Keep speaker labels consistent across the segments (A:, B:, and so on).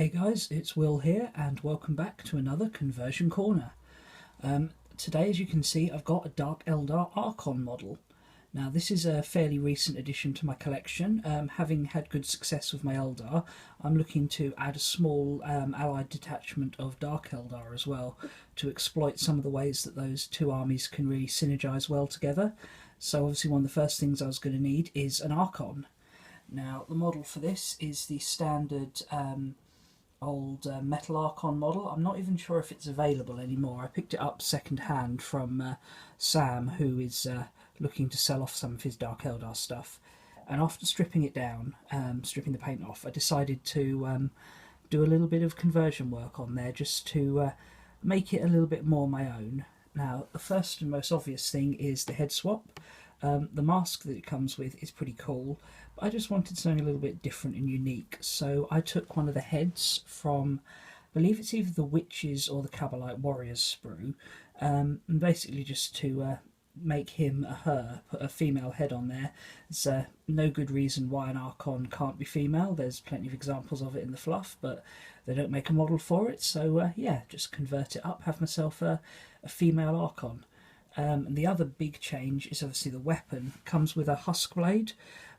A: Hey guys, it's Will here and welcome back to another Conversion Corner. Today, as you can see, I've got a Dark Eldar Archon model. Now this is a fairly recent addition to my collection. Having had good success with my Eldar, I'm looking to add a small allied detachment of Dark Eldar as well to exploit some of the ways that those two armies can really synergise well together. So obviously one of the first things I was going to need is an Archon. Now the model for this is the standard old metal Archon model. I'm not even sure if it's available anymore. I picked it up second hand from Sam, who is looking to sell off some of his Dark Eldar stuff, and after stripping it down, stripping the paint off, I decided to do a little bit of conversion work on there just to make it a little bit more my own. Now the first and most obvious thing is the head swap. The mask that it comes with is pretty cool, but I just wanted something a little bit different and unique, so I took one of the heads from, I believe it's either the Witches or the Cabalite Warriors sprue, and basically just to make him a her, put a female head on there. There's no good reason why an Archon can't be female. There's plenty of examples of it in the fluff, but they don't make a model for it, so yeah, just convert it up, have myself a female Archon. And the other big change is obviously the weapon. It comes with a husk blade,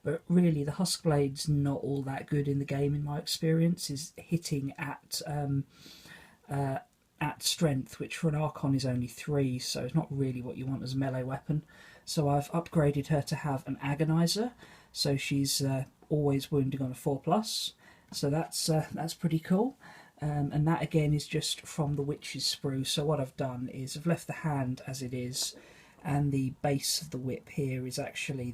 A: but really the husk blade's not all that good in the game in my experience. Is hitting at strength, which for an Archon is only 3, so it's not really what you want as a melee weapon. So I've upgraded her to have an agonizer, so she's always wounding on a 4+, so that's pretty cool. And that again is just from the Witch's sprue. So what I've done is I've left the hand as it is, and the base of the whip here is actually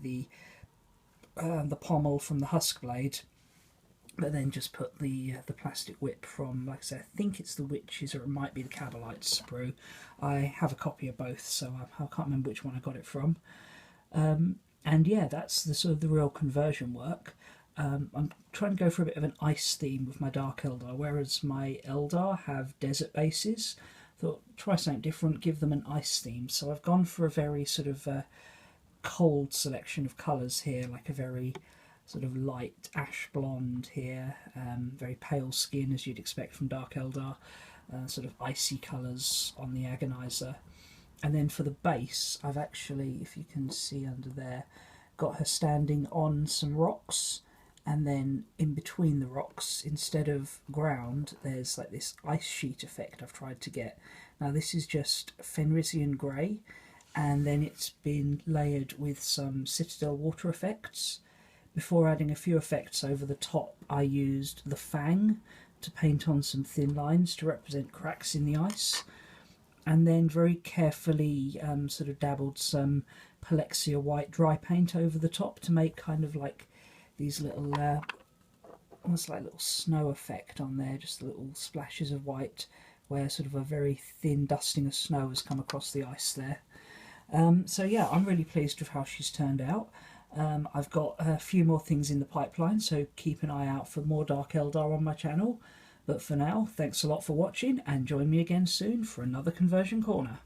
A: the pommel from the husk blade, but then just put the plastic whip from, like I said, I think it's the Witches or it might be the Cabalite sprue. I have a copy of both, so I can't remember which one I got it from. And yeah, that's the sort of the real conversion work. I'm trying to go for a bit of an ice theme with my Dark Eldar, whereas my Eldar have desert bases. Thought, try something different, give them an ice theme. So I've gone for a very sort of cold selection of colours here, like a very sort of light ash blonde here, very pale skin as you'd expect from Dark Eldar, sort of icy colours on the agonizer. And then for the base, I've actually, if you can see under there, got her standing on some rocks. And then in between the rocks, instead of ground, there's like this ice sheet effect I've tried to get. Now this is just Fenrisian grey, and then it's been layered with some Citadel water effects. Before adding a few effects over the top, I used the Fang to paint on some thin lines to represent cracks in the ice. And then very carefully sort of dabbled some Palexia white dry paint over the top to make kind of like these little, almost like a little snow effect on there, just little splashes of white where sort of a very thin dusting of snow has come across the ice there. So yeah, I'm really pleased with how she's turned out. I've got a few more things in the pipeline, so keep an eye out for more Dark Eldar on my channel. But for now, thanks a lot for watching, and join me again soon for another Conversion Corner.